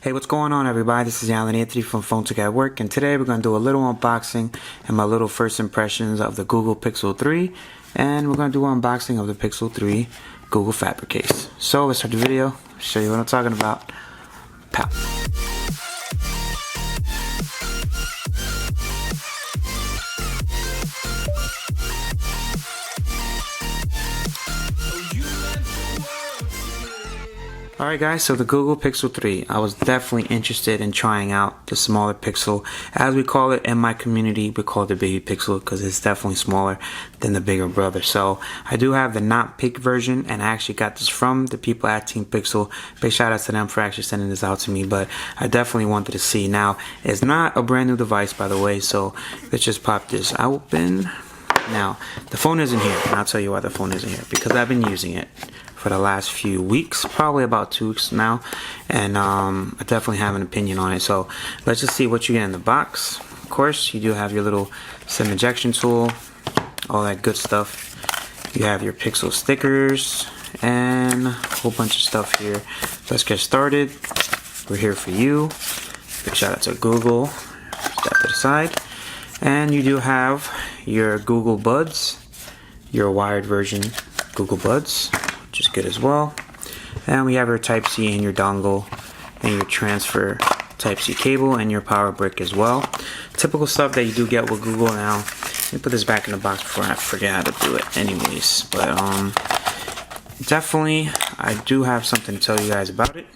Hey, what's going on, everybody? This is Alan Anthony from Phone Tech at Work, and today we're going to do a little unboxing and my little first impressions of the Google Pixel 3, and we're going to do an unboxing of the Pixel 3 Google Fabric case. So let's start the video, show you what I'm talking about. Pow. Alright guys, so the Google Pixel 3, I was definitely interested in trying out the smaller Pixel. As we call it in my community, we call it the baby Pixel because it's definitely smaller than the bigger brother. So I do have the not pink version, and I actually got this from the people at Team Pixel. Big shout out to them for actually sending this out to me, but I definitely wanted to see. Now, it's not a brand new device, by the way, so let's just pop this open. Now, the phone isn't here, and I'll tell you why the phone isn't here, because I've been using it for the last few weeks, probably about 2 weeks now, and I definitely have an opinion on it. So let's just see what you get in the box. Of course, you do have your little SIM ejection tool, all that good stuff. You have your Pixel stickers and a whole bunch of stuff here. Let's get started. We're here for you. Big shout out to Google. Put that to the side. And you do have your Google Buds, your wired version Google Buds, which is good as well. And we have your Type-C and your dongle and your transfer Type-C cable and your power brick as well. Typical stuff that you do get with Google. Now, let me put this back in the box before I forget how to do it anyways. But definitely, I do have something to tell you guys about it.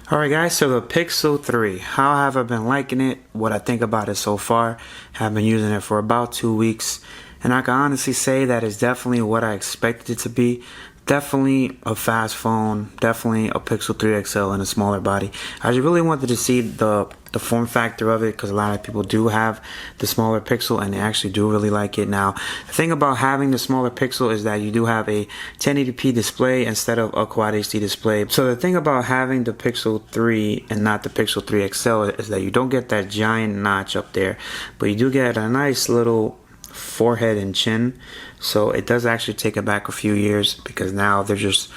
Alright guys, so the Pixel 3, how have I been liking it? What I think about it so far. Have been using it for about 2 weeks, and I can honestly say that it's definitely what I expected it to be. Definitely a fast phone, definitely a Pixel 3 XL in a smaller body. I just really wanted to see the form factor of it, because a lot of people do have the smaller Pixel and they actually do really like it. Now, the thing about having the smaller Pixel is that you do have a 1080p display instead of a Quad HD display. So the thing about having the Pixel 3 and not the Pixel 3 XL is that you don't get that giant notch up there, but you do get a nice little forehead and chin. So it does actually take it back a few years, because now they're just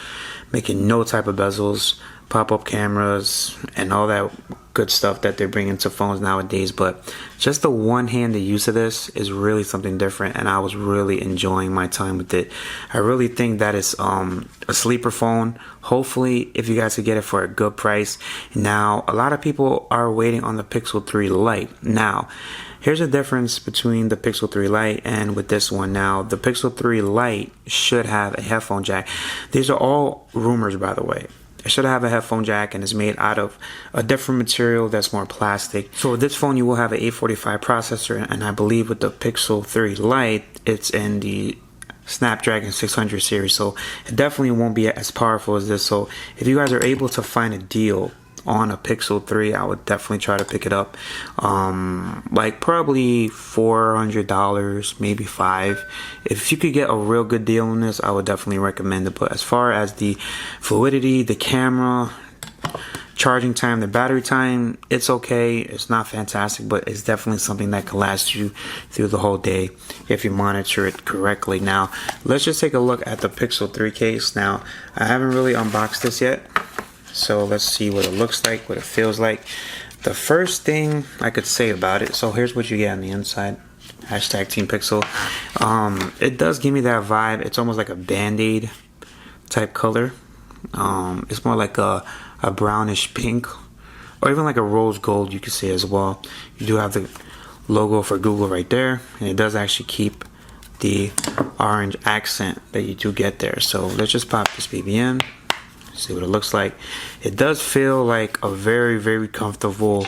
making no type of bezels, pop-up cameras, and all that good stuff that they're bringing to phones nowadays. But just the one-handed use of this is really something different, and I was really enjoying my time with it. I really think that it's a sleeper phone. Hopefully, if you guys could get it for a good price. Now, a lot of people are waiting on the Pixel 3 Lite. Now, here's the difference between the Pixel 3 Lite and with this one. Now, the Pixel 3 Lite should have a headphone jack. These are all rumors, by the way. It should have a headphone jack, and it's made out of a different material that's more plastic. So with this phone, you will have an 845 processor, and I believe with the Pixel 3 Lite, it's in the Snapdragon 600 series. So it definitely won't be as powerful as this. So if you guys are able to find a deal on a Pixel 3, I would definitely try to pick it up. Like probably $400, maybe $500. If you could get a real good deal on this, I would definitely recommend it. But as far as the fluidity, the camera, charging time, the battery time, it's okay. It's not fantastic, but it's definitely something that can last you through the whole day if you monitor it correctly. Now, let's just take a look at the Pixel 3 case. Now, I haven't really unboxed this yet, so let's see what it looks like, what it feels like. The first thing I could say about it, so here's what you get on the inside. Hashtag Team Pixel. It does give me that vibe. It's almost like a Band-Aid type color. It's more like a brownish pink, or even like a rose gold, you could say as well. You do have the logo for Google right there, and it does actually keep the orange accent that you do get there. So let's just pop this baby in. See what it looks like. It does feel like a very, very comfortable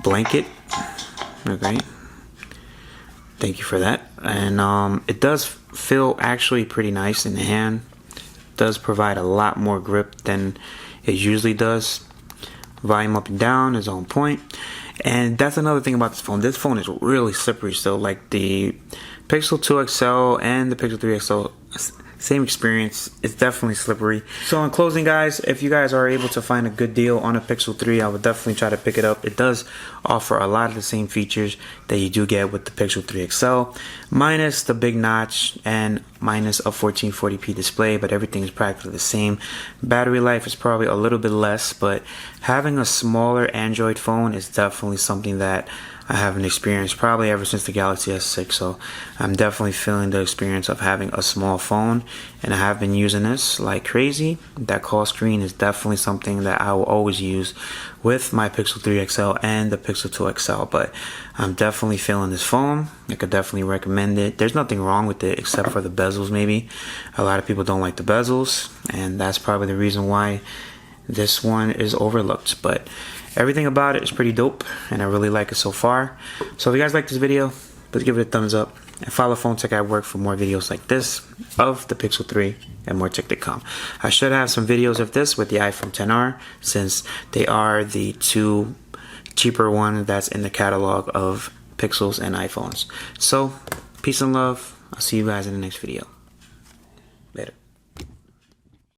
blanket. Okay, thank you for that. And it does feel actually pretty nice in the hand. It does provide a lot more grip than it usually does. Volume up and down is on point. And that's another thing about this phone. This phone is really slippery still. Like the Pixel 2 XL and the Pixel 3 XL same experience. It's definitely slippery. So in closing, guys, if you guys are able to find a good deal on a Pixel 3, I would definitely try to pick it up. It does offer a lot of the same features that you do get with the Pixel 3 XL, minus the big notch and minus a 1440p display, but everything is practically the same. Battery life is probably a little bit less, but having a smaller Android phone is definitely something that I haven't experienced probably ever since the Galaxy S6, so I'm definitely feeling the experience of having a small phone, and I have been using this like crazy. That call screen is definitely something that I will always use with my Pixel 3 XL and the Pixel 2 XL, but I'm definitely feeling this phone. I could definitely recommend it. There's nothing wrong with it except for the bezels maybe. A lot of people don't like the bezels, and that's probably the reason why this one is overlooked, but everything about it is pretty dope, and I really like it so far. So if you guys like this video, please give it a thumbs up, and follow Phone Tech at Work for more videos like this of the Pixel 3 and more tech to come. I should have some videos of this with the iPhone XR, since they are the two cheaper ones that's in the catalog of Pixels and iPhones. So peace and love. I'll see you guys in the next video.